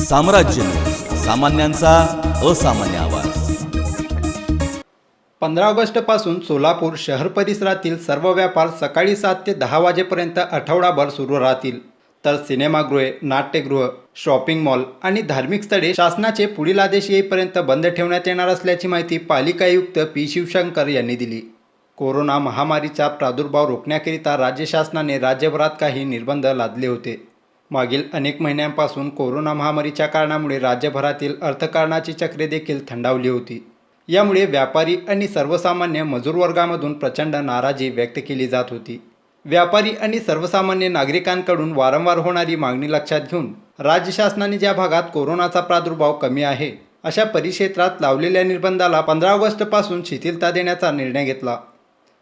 साम्राज्य सामान्यांचा असामान्य आवाज। 15 ऑगस्टपासून सोलापूर शहर परिसरातील सर्व व्यापार सकाळी 7 ते 10 वाजेपर्यंत आठवडाभर सुरू राहतील, तर सिनेमागृहे, नाट्यगृह, शॉपिंग मॉल आणि धार्मिक स्थळे शासनाचे पुढील आदेश येईपर्यंत बंद ठेवण्यात येणार असल्याची माहिती पालिका आयुक्त पी. शिवशंकर यांनी दिली। कोरोना महामारीचा प्रादुर्भाव रोखण्याकरिता राज्य शासनाने राज्यभरात काही निर्बंध लादले होते। मागील अनेक महिन्यांपासून कोरोना महामारीच्या कारणामुळे राज्यभरातील अर्थकारणाची चक्रे देखील थंडावली होती। यामुळे व्यापारी आणि सर्वसामान्य मजूर वर्गामधून प्रचंड नाराजी व्यक्त केली जात होती। व्यापारी आणि सर्वसामान्य नागरिकांकडून वारंवार होणारी मागणी लक्षात घेऊन राज्य शासनाने ज्या भागात कोरोनाचा प्रादुर्भाव कमी आहे अशा परिक्षेत्रात लावलेल्या निर्बंधाला 15 ऑगस्टपासून शिथिलता देण्याचा निर्णय घेतला।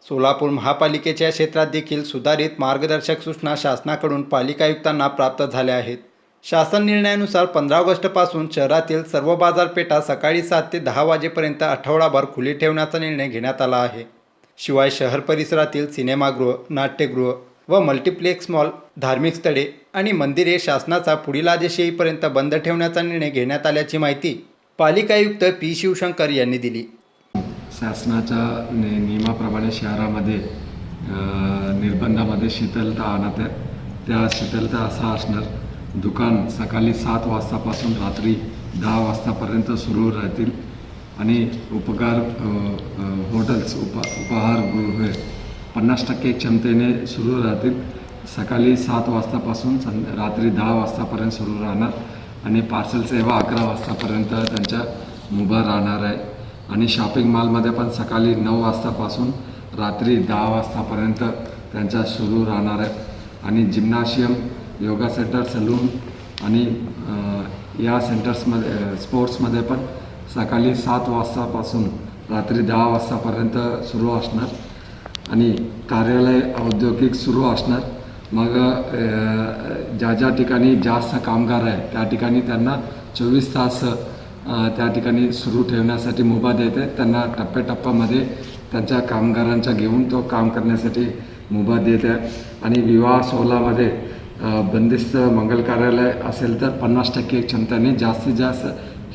सोलापूर महापालिकेच्या क्षेत्रात देखील सुधारित मार्गदर्शक सूचना शासनाकडून पालिका आयुक्तांना प्राप्त झाल्या आहेत। शासन निर्णयानुसार 15 ऑगस्टपासून शहरातील सर्व बाजारपेठा सकाळी 7 ते 10 वाजेपर्यंत आठवडाभर खुली ठेवण्याचा निर्णय घेण्यात आला आहे। शिवाय शहर परिसरातील सिनेमागृह, नाट्यगृह व मल्टिप्लेक्स मॉल, धार्मिक स्थळे आणि मंदिरे शासनाचा पुढील आदेश येईपर्यंत बंद ठेवण्याचा निर्णय घेण्यात आल्याची माहिती पालिका आयुक्त पी. शिवशंकर यांनी दिली। शासनाच्या नियमाप्रमाणे शहरामध्ये निर्बंधामध्ये शिथिलता आणत आहे। त्या शिथिलता असा असणार, दुकान सकाळी 7 वाजतापासून रात्री 10 वाजतापर्यंत सुरू राहतील आणि हॉटेल्स उपहारगृहे 50% क्षमतेने सुरू राहतील। सकाळी 7 वाजतापासून रात्री 10 वाजतापर्यंत सुरू राहणार आणि पार्सल सेवा 11 वाजतापर्यंत त्यांच्या मुभा राहणार आहे। आणि शॉपिंग मॉलमध्ये पण सकाळी 9 वाजतापासून रात्री 10 वाजतापर्यंत त्यांच्या सुरू राहणार आहे। आणि जिम्नॅशियम, योगा सेंटर, सलून आणि या सेंटर्समध्ये स्पोर्ट्समध्ये पण सकाळी 7 वाजतापासून रात्री 10 वाजतापर्यंत सुरू असणार आणि कार्यालय, औद्योगिक सुरू असणार। मग ज्या ज्या ठिकाणी जास्त कामगार आहे त्या ठिकाणी त्यांना 24 तास त्या ठिकाणी सुरू ठेवण्यासाठी मुभा देते। त्यांना टप्प्याटप्प्यामध्ये त्यांच्या कामगारांच्या घेऊन तो काम करण्यासाठी मुभा देते। आणि विवाह सोहळ्यामध्ये बंदिस्त मंगल कार्यालय असेल तर 50% क्षमतेने जास्तीत जास्त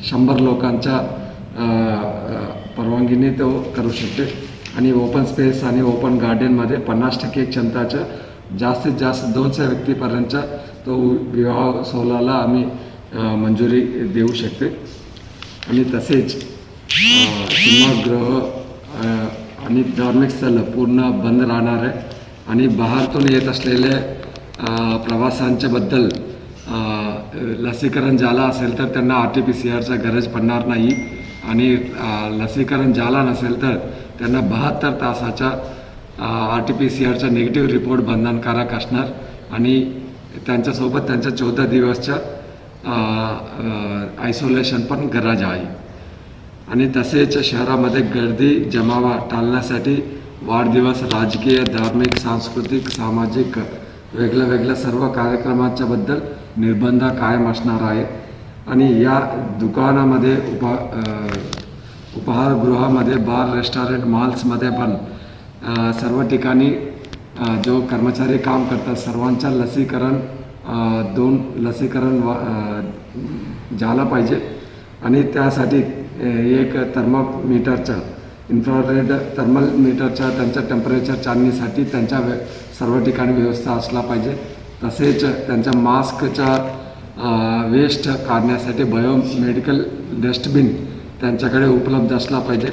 100 लोकांच्या परवानगीने तो करू शकते। आणि ओपन स्पेस आणि ओपन गार्डनमध्ये 50% क्षमताच्या जास्तीत जास्त 200 व्यक्तीपर्यंत तो विवाह सोहळ्याला आम्ही मंजुरी देऊ शकते। आणि तसेच सिनेमागृह आणि धार्मिक स्थळं पूर्ण बंद राहणार आहे। आणि बाहेरून येत असलेले प्रवाशांच्याबद्दल लसीकरण झाला असेल तर त्यांना RT-PCRचा गरज पडणार नाही। आणि लसीकरण झाला नसेल तर त्यांना 72 तासाचा RT-PCRचा निगेटिव्ह रिपोर्ट बंधनकारक असणार आणि त्यांच्यासोबत त्यांच्या 14 दिवसच्या आयसोलेशन पण गरज आहे। आणि तसेच शहरामध्ये गर्दी जमावा टाळण्यासाठी वाढदिवस, राजकीय, धार्मिक, सांस्कृतिक, सामाजिक वेगळ्या सर्व कार्यक्रमांच्या बद्दल निर्बंध कायम असणार आहे। आणि या दुकानामध्ये उपहारगृहामध्ये, बार, रेस्टॉरंट, मॉल्समध्ये पण सर्व ठिकाणी जो कर्मचारी काम करतात सर्वांच्या लसीकरण 2 लसीकरण झालं पाहिजे। आणि त्यासाठी एक थर्मोमीटरचा, इन्फ्रारेड थर्मल मीटरच्या त्यांच्या टेम्परेचर चाचणीसाठी त्यांच्या सर्व ठिकाणी व्यवस्था असला पाहिजे। तसेच त्यांच्या मास्कचा वेस्ट काढण्यासाठी बायोमेडिकल डस्टबिन त्यांच्याकडे उपलब्ध असला पाहिजे।